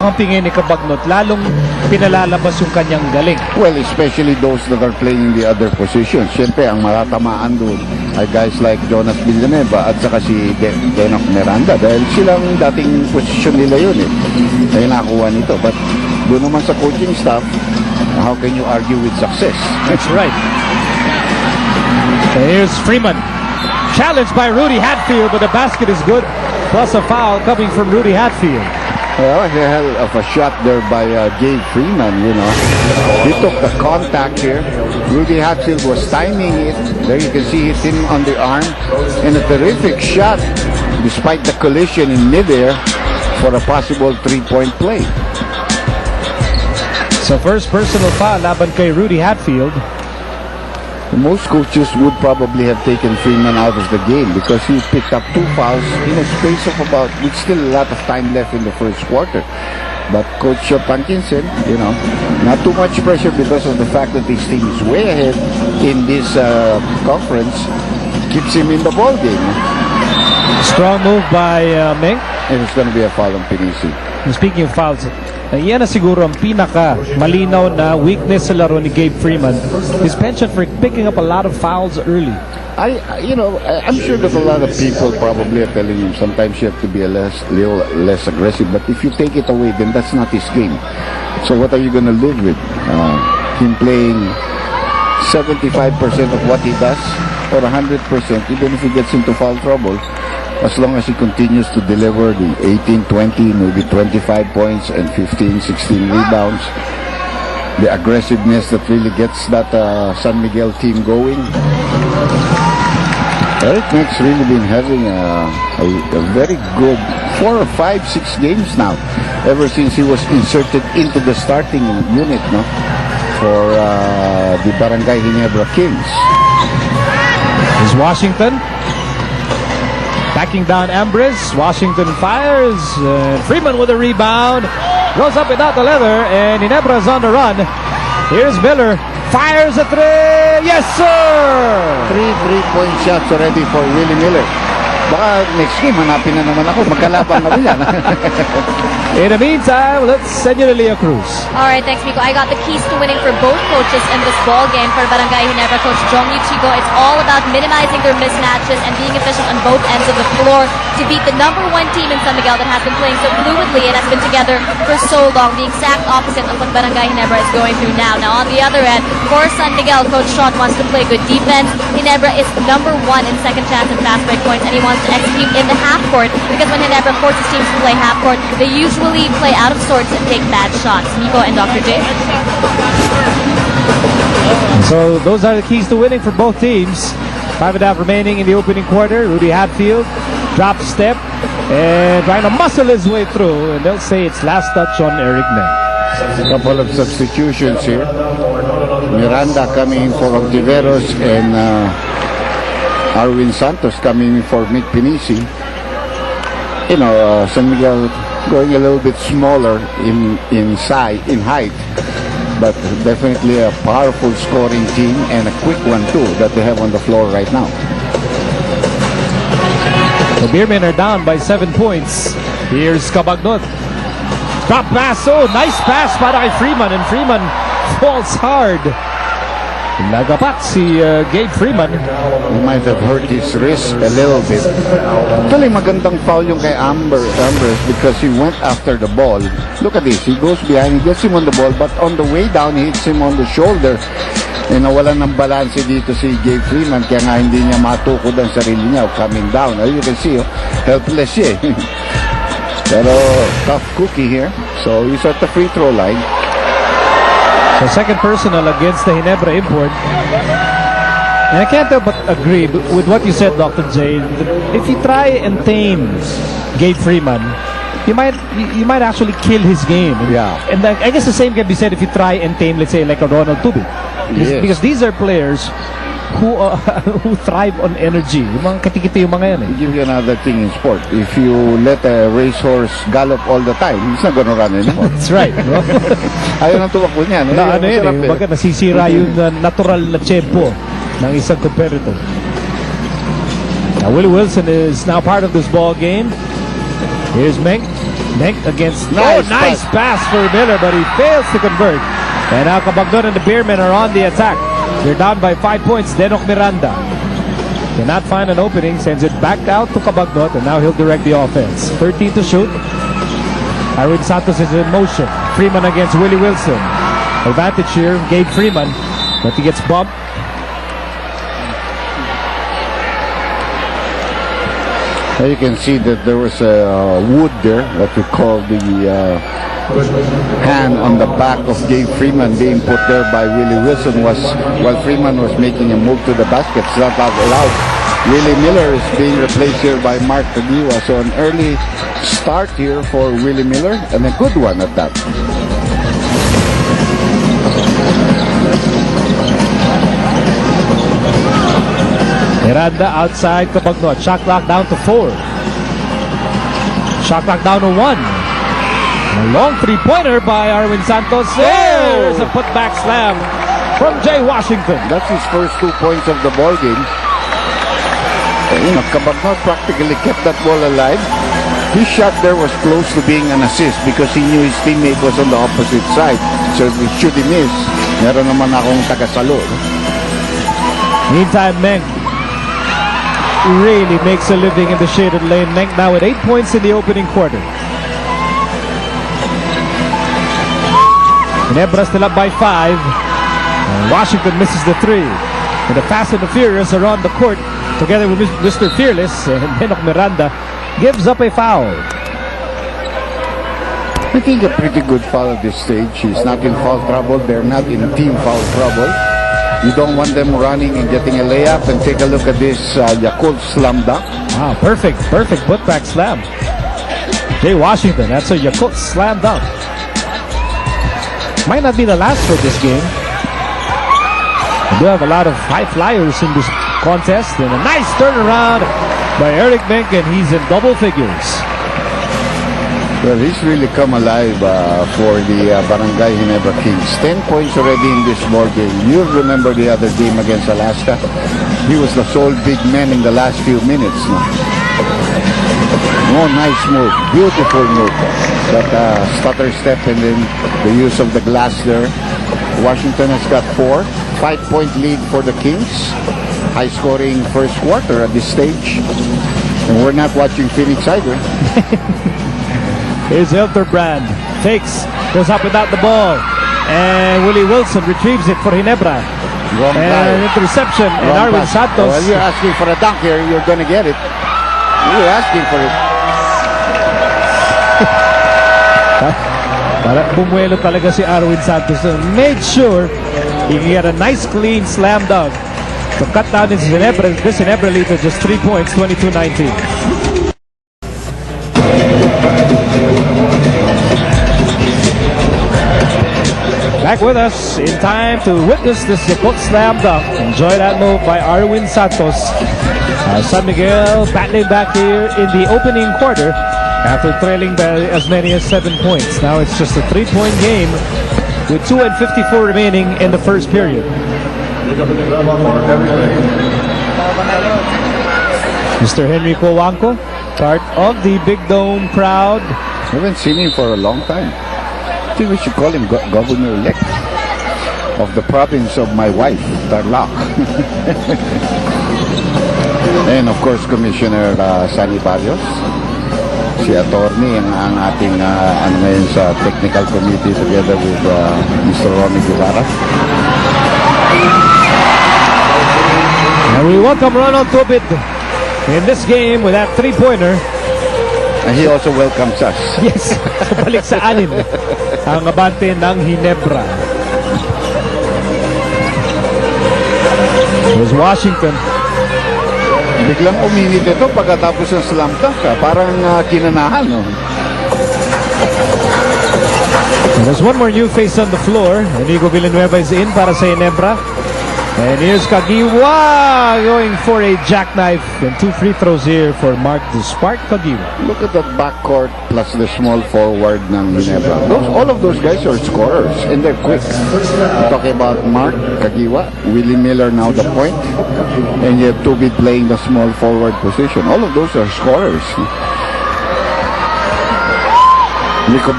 Ang tingin ni Cabagnot, lalong pinalalabas yung kanyang galing. Well, especially those that are playing in the other positions. Siyempre, ang matatamaan doon ay guys like Jonas Villanueva at saka si Denok Miranda dahil silang dating position nila yun eh. Kaya nakuha nito. But doon naman sa coaching staff, how can you argue with success? That's right. Here's Freeman. Challenged by Rudy Hatfield, but the basket is good. Plus a foul coming from Rudy Hatfield. Well, a hell of a shot there by Gabe Freeman, you know. He took the contact here. Rudy Hatfield was timing it. There you can see him on the arm. And a terrific shot, despite the collision in midair, for a possible three-point play. So first personal foul laban kay Rudy Hatfield. Most coaches would probably have taken Freeman out of the game because he picked up 2 fouls in a space of about, with still a lot of time left in the first quarter. But Coach Pankinson, you know, not too much pressure because of the fact that his team is way ahead in this conference, keeps him in the ball game. Strong move by Meng. And it's going to be a foul on Pinisi. And speaking of fouls, yan na siguro ang pinaka malinaw na weakness sa laro ni Gabe Freeman. His penchant for picking up a lot of fouls early. I'm sure that a lot of people probably are telling him sometimes you have to be little less aggressive. But if you take it away, then that's not his game. So what are you going to live with? Him playing 75% of what he does or 100%, even if he gets into foul trouble, as long as he continues to deliver the 18, 20, maybe 25 points and 15, 16 rebounds, the aggressiveness that really gets that San Miguel team going. Eric Meck's really been having a very good 4 or 5, 6 games now, ever since he was inserted into the starting unit for the Barangay Ginebra Kings. Is Washington backing down Ambrose. Washington fires. Freeman with a rebound. Goes up without the leather. And Ginebra's on the run. Here's Miller. Fires a 3. Yes, sir! 3 3-point shots already for Willie Miller. Baka next game, hanapin na naman ako. Magkalaban na rin yan. In the meantime, let's send you to Leah Cruz. All right, thanks, Miko. I got the keys to winning for both coaches in this ball game. For Barangay Ginebra coach Jong Yuchigo, it's all about minimizing their mismatches and being efficient on both ends of the floor to beat the #1 team in San Miguel that has been playing so fluidly and has been together for so long. The exact opposite of what Barangay Ginebra is going through now. Now, on the other end, for San Miguel, Coach Sean wants to play good defense. Ginebra is #1 in second chance and fast break points, and he wants to execute in the half court because when Ginebra forces teams to play half court, they usually play out of sorts and take bad shots. Miko and Dr. J. So those are the keys to winning for both teams. 5.5 remaining in the opening quarter. Rudy Hatfield drop step and trying to muscle his way through, and they'll say it's last touch on Eric Meng. A couple of substitutions here. Miranda coming in for Ontiveros and Arwin Santos coming in for Mick Pinisi. You know, San Miguel going a little bit smaller in size, in height, but definitely a powerful scoring team and a quick one too that they have on the floor right now. The Beermen are down by 7 points. Here's Cabagnot. Drop pass. Oh, nice pass para kay Freeman, and Freeman falls hard. Nagapat si Gabe Freeman. He might have hurt his wrist a little bit. Actually, magandang foul yung kay Ambrose because he went after the ball. Look at this. He goes behind, he gets him on the ball, but on the way down, he hits him on the shoulder. E nawalan ng balanse dito si Gabe Freeman, kaya nga hindi niya matukod ang sarili niya coming down. As you can see, helpless siya. Pero tough cookie here. So he's at the free throw line. So second personal against the Ginebra import. And I can't help but agree with what you said, Dr. J. If you try and tame Gabe Freeman, you might actually kill his game. Yeah. And I guess the same can be said if you try and tame, let's say, like a Ronald Tubig. Yes. Because these are players who thrive on energy. Yung mga katikiti yung mga yan eh. I'll give you another thing in sport. If you let a racehorse gallop all the time, he's not gonna run anymore. That's right. No? Ayaw ng tumakbo niya. No? Na ano yun eh. Baga nasisira yung natural na tempo ng isang competitor. Now Willie Wilson is now part of this ball game. Here's Meng. Nenk against... Nice pass for Miller, but he fails to convert. And now Cabagdon and the Beermen are on the attack. They're down by 5 points. Denok Miranda cannot find an opening, sends it back out to Cabagdon, and now he'll direct the offense. 13 to shoot. Arwin Santos is in motion. Freeman against Willie Wilson. Advantage here, Gabe Freeman, but he gets bumped. Now you can see that there was a wood there, what we call the hand on the back of Gabe Freeman being put there by Willie Wilson while Freeman was making a move to the basket. It's not allowed. Willie Miller is being replaced here by Mark Tagiwa. So an early start here for Willie Miller, and a good one at that. Miranda outside Cabagdon. Shot clock down to 4. Shot clock down to 1. A long three-pointer by Arwin Santos. There's a putback slam from Jay Washington. That's his first 2 points of the ball game. Cabagdon practically kept that ball alive. His shot there was close to being an assist because he knew his teammate was on the opposite side. So if should he miss, meron naman akong tagasalo. Meantime, Meng really makes a living in the shaded lane. Meng now with 8 points in the opening quarter. Ginebra still up by 5. And Washington misses the 3. And the Fast and the Furious are on the court together with Mr. Fearless, and Denok Miranda gives up a foul. I think a pretty good foul at this stage. He's not in foul trouble. They're not in team foul trouble. You don't want them running and getting a layup. And take a look at this Yakult slam dunk. Wow, perfect putback slam. Jay Washington, that's a Yakult slam dunk. Might not be the last for this game. We do have a lot of high flyers in this contest, and a nice turnaround by Eric Meng, and he's in double figures. Well, he's really come alive for the Barangay Ginebra Kings. 10 points already in this ball game. You remember the other game against Alaska? He was the sole big man in the last few minutes. Oh, nice move. Beautiful move. That stutter step and then the use of the glass there. Washington has got 4. 5-point lead for the Kings. High-scoring first quarter at this stage. And we're not watching Phoenix either. Here's Hilterbrand. Fakes. Goes up without the ball. And Willie Wilson retrieves it for Ginebra. Wrong and interception. And Arwin Santos. Well, you're asking for a dunk here. You're going to get it. You're asking for it. Para bumuelo talaga si Arwin Santos. Made sure he can get a nice clean slam dunk to cut down this Ginebra lead to just 3 points, 22-19. Back with us in time to witness this Yakult slam dunk. Enjoy that move by Arwin Santos. San Miguel battling back here in the opening quarter after trailing by as many as 7 points. Now it's just a 3-point game with 2:54 remaining in the first period. Mr. Henry Cowanco, part of the Big Dome crowd. I haven't seen him for a long time. I think we should call him governor-elect of the province of my wife, Tarlac. And of course, Commissioner Sani Barrios. Si attorney ang ating ngayon sa technical committee together with Mr. Ronnie Guevara. And we welcome Ronald Tobid in this game with that 3-pointer. And he also welcomes us. Yes, balik sa anin ang abante ng Ginebra. Here's Washington. Biglang uminit ito pagkatapos ng slam dunk. Parang kinanahan. No? There's one more new face on the floor. Inigo Villanueva is in para sa Ginebra. And here's Kagiwa going for a jackknife, and 2 free throws here for Mark the Spark Kagiwa. Look at that backcourt plus the small forward ng Ginebra. All of those guys are scorers and they're quick. We're talking about Mark Kagiwa, Willie Miller now the point, and you have Tobid playing the small forward position. All of those are scorers. Nico